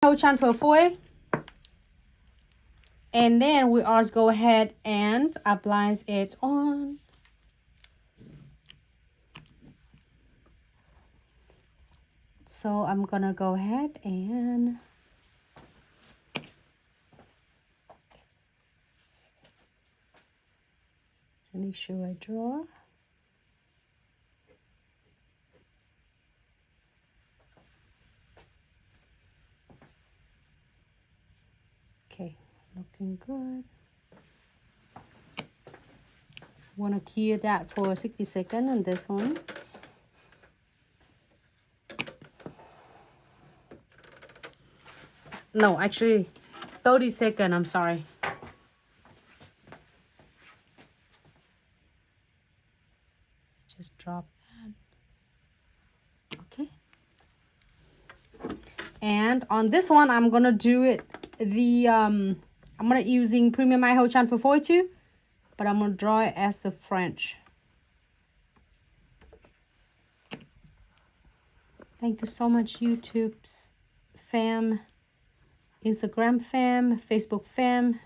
whole chamfer foil. And then we also go ahead and apply it on. So I'm gonna go ahead and make sure I draw. Okay, looking good. Want to cure that for 60 seconds on this one. No, actually 30 seconds, I'm sorry. Just drop that. Okay. And on this one, I'm gonna do it I'm gonna using Premium My Ho Chan for 42, but I'm gonna draw it as the French. Thank you so much, YouTube's fam, Instagram fam, Facebook fam,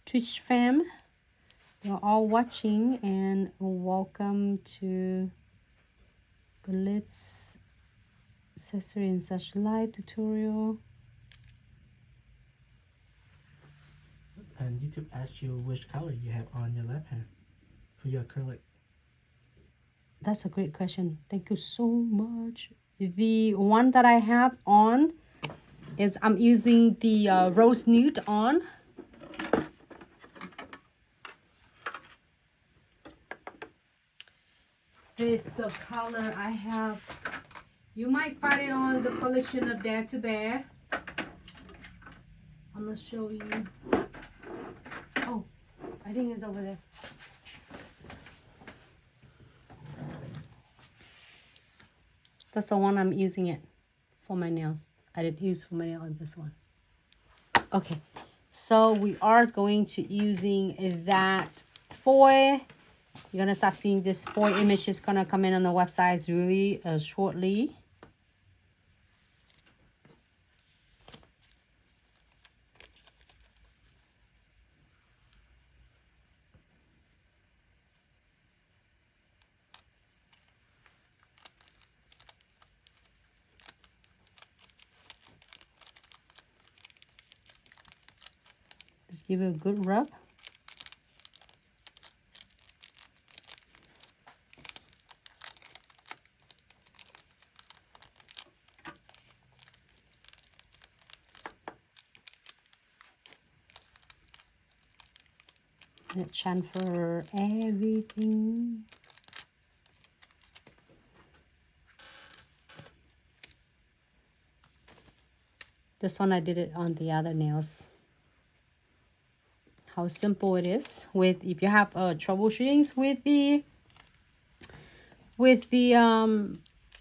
Twitch fam. You're all watching, and welcome to Glitz Accessory and Such live tutorial. And YouTube asks you which color you have on your left hand for your acrylic. That's a great question. Thank you so much. The one that I have on is I'm using the Rose Nude on. This the color I have. You might find it on the collection of Dare to Bear. I'm gonna show you. Oh, I think it's over there. That's the one I'm using it for my nails. I didn't use for my nail on this one. Okay, so we are going to using that foil. You're gonna start seeing this foil image is gonna come in on the website really shortly. Just give it a good rub. And chamfer everything. This one I did it on the other nails. How simple it is. With if you have troubleshootings with the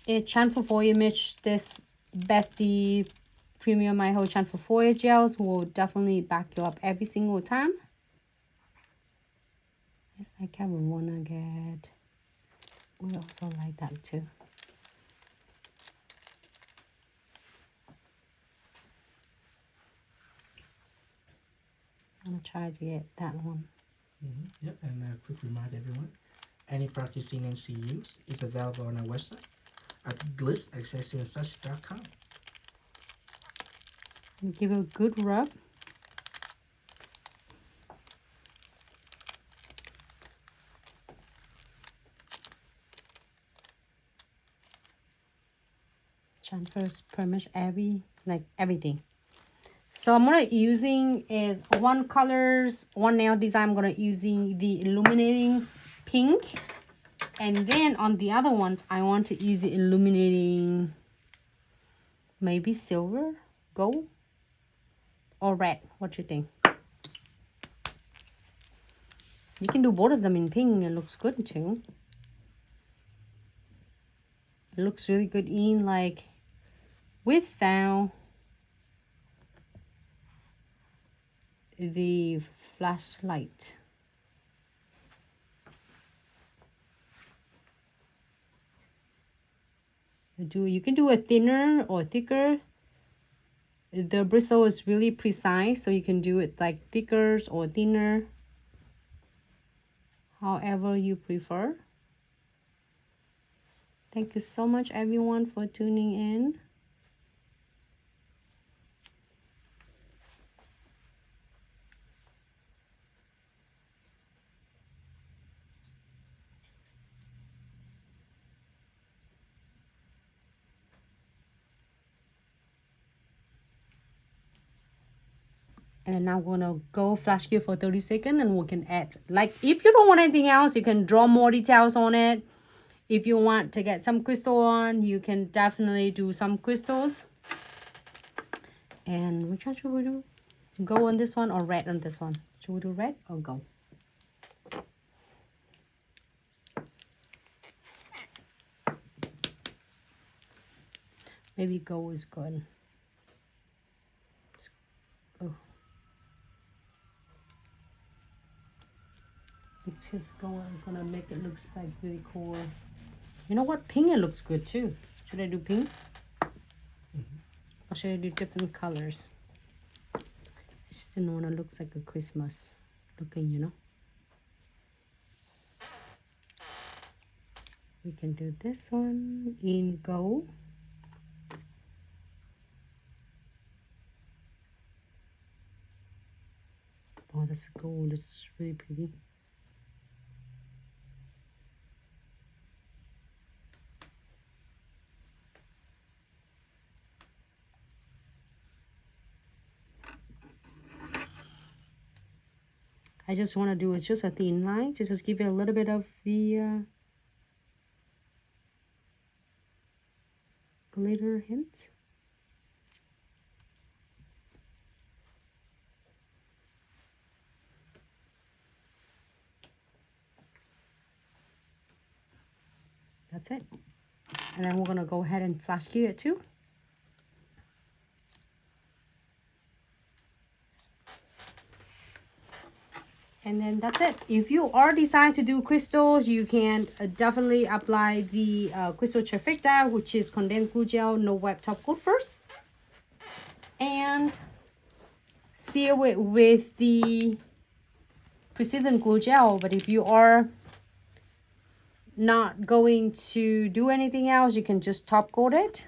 chamfer foil image, this Bestie Premium My Ho chamfer foil gels will definitely back you up every single time. It's like I wanna get. We also like that too. I'm gonna try to get that one. Yep, and a quick reminder, everyone. Any product you see and see use is available on our website at glitzaccessoryandsuch.com. Give it a good rub. Transfers pretty much everything. So I'm gonna using is one nail design. I'm gonna using the illuminating pink, and then on the other ones I want to use the illuminating maybe silver, gold, or red. What you think? You can do both of them in pink. It looks good too. It looks really good in like without the flashlight. You can do a thinner or thicker the bristle is really precise, so you can do it like thicker or thinner, however you prefer. Thank you so much everyone for tuning in. And now we're gonna go flash cure for 30 seconds, and we can add, like, if you don't want anything else, you can draw more details on it. If you want to get some crystal on, you can definitely do some crystals. And which one should we do? Go on this one or red on this one? Should we do red or gold? Maybe gold is good. Oh. It's just gonna make it look like really cool. You know what? Pink it looks good too. Should I do pink? Or should I do different colors? I just didn't want to look like a Christmas looking, you know. We can do this one in gold. Oh, that's gold. It's really pretty. I just want to do it's just a thin line, just give it a little bit of the glitter hint. That's it. And then we're gonna go ahead and flash cure it too. And then that's it. If you are decide to do crystals, you can definitely apply the crystal Trifecta, which is condensed glue gel, no wet top coat first. And seal it with the precision glue gel. But if you are not going to do anything else, you can just top coat it.